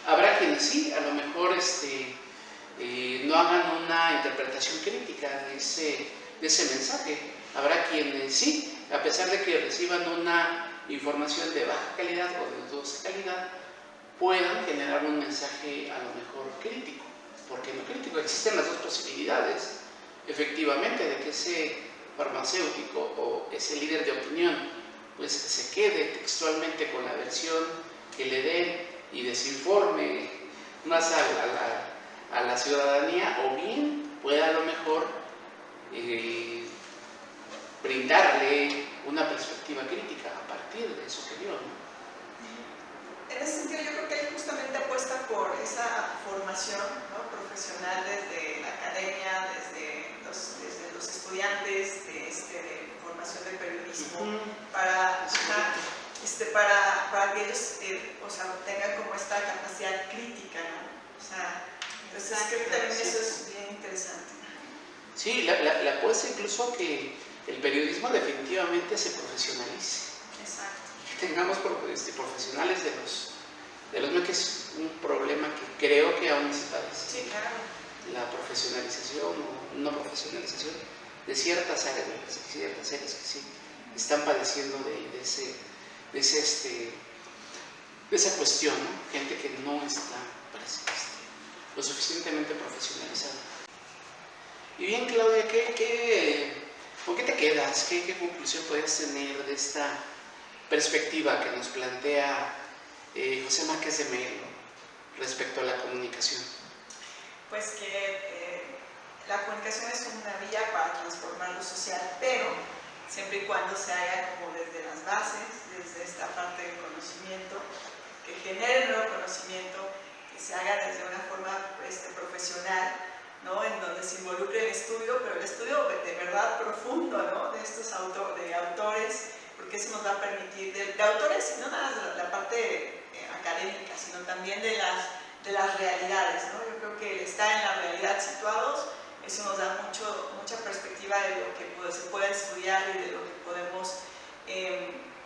Habrá quienes sí, a lo mejor no hagan una interpretación crítica de ese mensaje. Habrá quienes sí, a pesar de que reciban una información de baja calidad o de dudosa calidad, puedan generar un mensaje a lo mejor crítico. ¿Por qué no crítico? Existen las dos posibilidades, efectivamente, de que ese farmacéutico o ese líder de opinión pues se quede textualmente con la versión que le den y desinforme más a la ciudadanía, o bien pueda a lo mejor brindarle una perspectiva crítica a partir de eso que vio, ¿no? En ese sentido, yo creo que él justamente apuesta por esa formación, ¿no?, profesional desde la academia, desde los estudiantes de formación de periodismo, para que ellos tengan como esta capacidad crítica, ¿no? O sea, entonces creo que también eso es bien interesante. Sí, la apuesta incluso a que el periodismo definitivamente se profesionalice. Exacto. Tengamos profesionales de los medios, que es un problema que creo que aún se padece. Sí, claro. La profesionalización o no profesionalización de ciertas áreas, que sí están padeciendo de esa cuestión, ¿no? Gente que no está lo suficientemente profesionalizada. Y bien, Claudia, ¿con qué te quedas? ¿Qué conclusión puedes tener de esta perspectiva que nos plantea José Márquez de Melo respecto a la comunicación? Pues que la comunicación es una vía para transformar lo social, pero siempre y cuando se haga como desde las bases, desde esta parte del conocimiento, que genere nuevo conocimiento, que se haga desde una forma profesional, ¿no?, en donde se involucre el estudio, pero el estudio de verdad profundo, ¿no?, de estos autores, porque eso nos va a permitir, de autores, no nada de la parte académica, sino también de las realidades, ¿no? Yo creo que estar en la realidad situados, eso nos da mucha perspectiva de lo que se puede estudiar y de lo que podemos,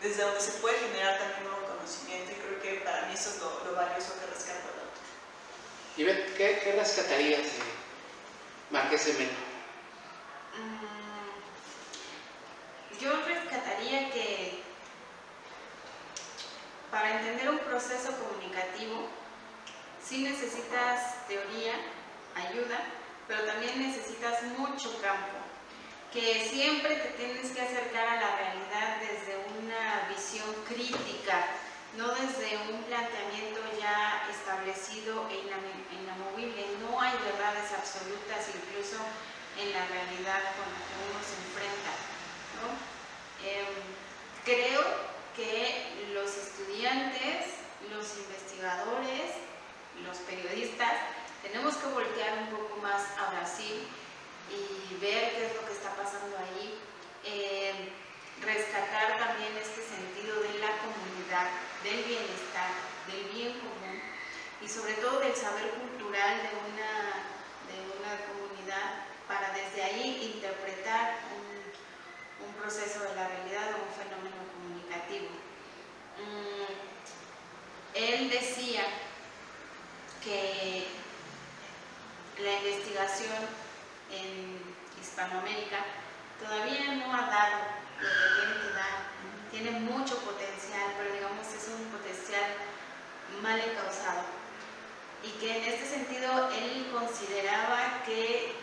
desde donde se puede generar también nuevo conocimiento, y creo que para mí eso es lo valioso que rescato el autor. Y Beth, ¿qué rescatarías de Márquez de Melo? Yo rescataría que para entender un proceso comunicativo sí necesitas teoría, ayuda, pero también necesitas mucho campo, que siempre te tienes que acercar a la realidad desde una visión crítica, no desde sido inamovible. No hay verdades absolutas, incluso en la realidad con la que uno se enfrenta, ¿no? Creo que los estudiantes, los investigadores, los periodistas, tenemos que voltear un poco más a Brasil y ver qué es lo que está pasando ahí, rescatar también este sentido de la comunidad, del bienestar, del bien común y sobre todo del saber cultural de una comunidad para desde ahí interpretar un proceso de la realidad o un fenómeno comunicativo. Él decía que la investigación en Hispanoamérica todavía no ha dado lo que tiene que dar, tiene mucho potencial, pero digamos es un potencial mal encauzado y que en este sentido él consideraba que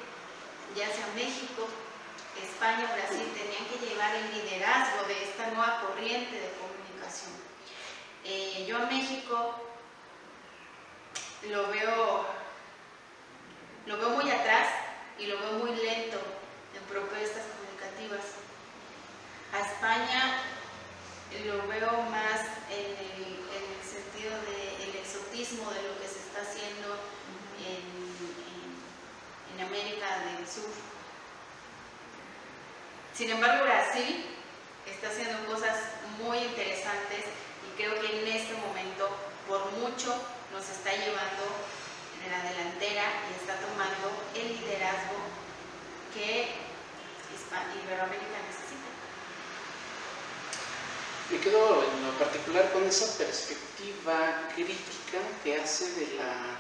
ya sea México, España o Brasil tenían que llevar el liderazgo de esta nueva corriente de comunicación. Yo a México lo veo muy atrás y lo veo muy lento en propuestas comunicativas. A España lo veo más en el sentido del exotismo de lo que se está haciendo en América del Sur. Sin embargo, Brasil está haciendo cosas muy interesantes y creo que en este momento, por mucho, nos está llevando en la delantera y está tomando el liderazgo que Iberoamérica necesita. Me quedo en lo particular con esa perspectiva crítica que hace de la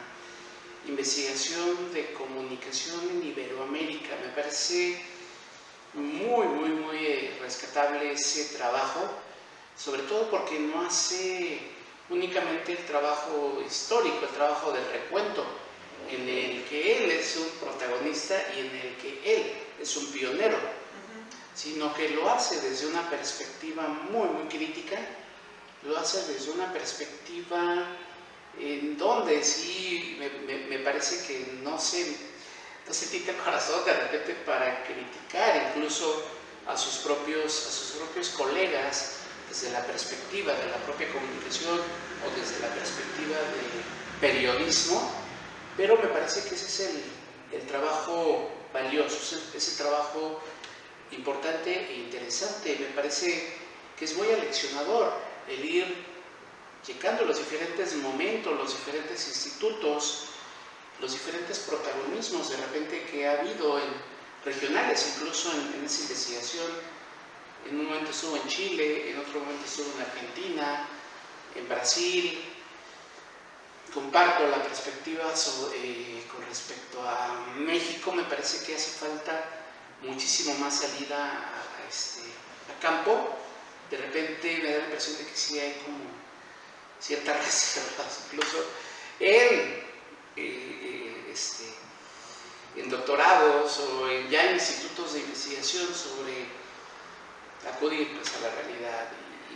investigación de comunicación en Iberoamérica. Me parece muy rescatable ese trabajo, sobre todo porque no hace únicamente el trabajo histórico, el trabajo del recuento, en el que él es un protagonista y en el que él es un pionero, sino que lo hace desde una perspectiva muy crítica, lo hace desde una perspectiva en donde sí me parece que no se tita el corazón de repente para criticar incluso a sus propios colegas desde la perspectiva de la propia comunicación o desde la perspectiva del periodismo, pero me parece que ese es el trabajo valioso, ese trabajo importante e interesante. Me parece que es muy aleccionador el ir checando los diferentes momentos, los diferentes institutos, los diferentes protagonismos de repente que ha habido en regionales, incluso en esa investigación. En un momento estuvo en Chile, en otro momento estuvo en Argentina, en Brasil. Comparto la perspectiva con respecto a México. Me parece que hace falta muchísimo más salida a campo. De repente me da la impresión de que sí hay como ciertas reservas, incluso en doctorados o ya en institutos de investigación sobre acudir pues, a la realidad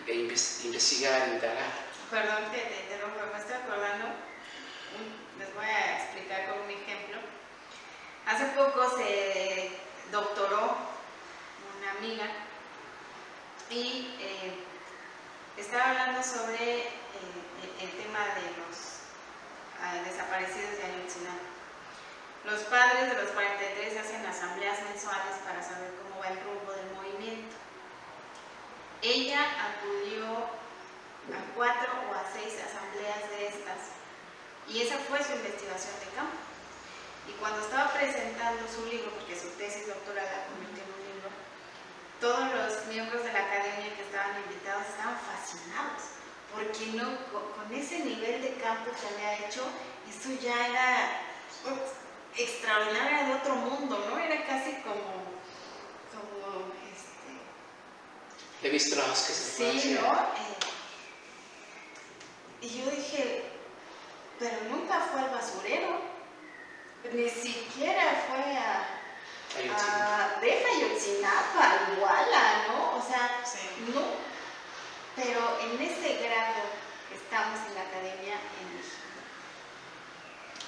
e investigar, indagar. Perdón que te interrumpa, me estoy acordando, les voy a explicar con un ejemplo. Hace poco se doctoró una amiga y estaba hablando sobre el tema de los desaparecidos de Ayotzinapa. Los padres de los 43 hacen asambleas mensuales para saber cómo va el rumbo del movimiento. Ella acudió a 4 o a 6 asambleas de estas y esa fue su investigación de campo. Y cuando estaba presentando su libro, porque su tesis doctoral la convirtió en un libro, todos los miembros de la academia que estaban invitados estaban fascinados, porque no, con ese nivel de campo que había hecho, esto ya era extraordinario, era de otro mundo, ¿no? Era casi como Levi-Strauss que se puede sí, hacer. ¿no? Y yo dije, pero nunca fue al basurero, ni siquiera fue a Ayotzinapa, a Iguala, ¿no? O sea, Sí. no. Pero en ese grado estamos en la academia en México.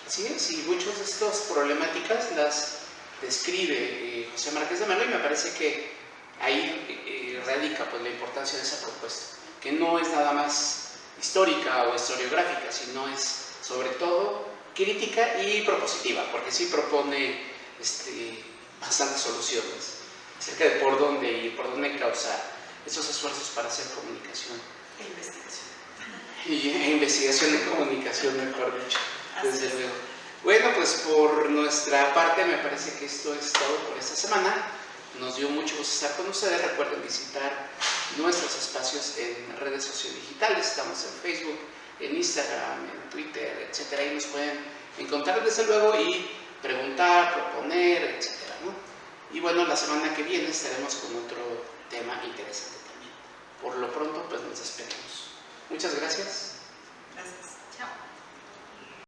Así es, y muchas de estas problemáticas las describe José Márquez de Mello, y me parece que ahí radica pues, la importancia de esa propuesta, que no es nada más histórica o historiográfica, sino es sobre todo crítica y propositiva, porque sí propone bastantes soluciones acerca de por dónde ir, por dónde causar esos esfuerzos para hacer comunicación. E investigación. E investigación de comunicación, mejor dicho, desde luego. Bueno, pues por nuestra parte me parece que esto es todo por esta semana. Nos dio mucho gusto estar con ustedes. Recuerden visitar nuestros espacios en redes sociodigitales. Estamos en Facebook, en Instagram, en Twitter, etcétera. Ahí nos pueden encontrar desde luego y preguntar, proponer, etcétera, ¿no? Y bueno, la semana que viene estaremos con otro tema interesante.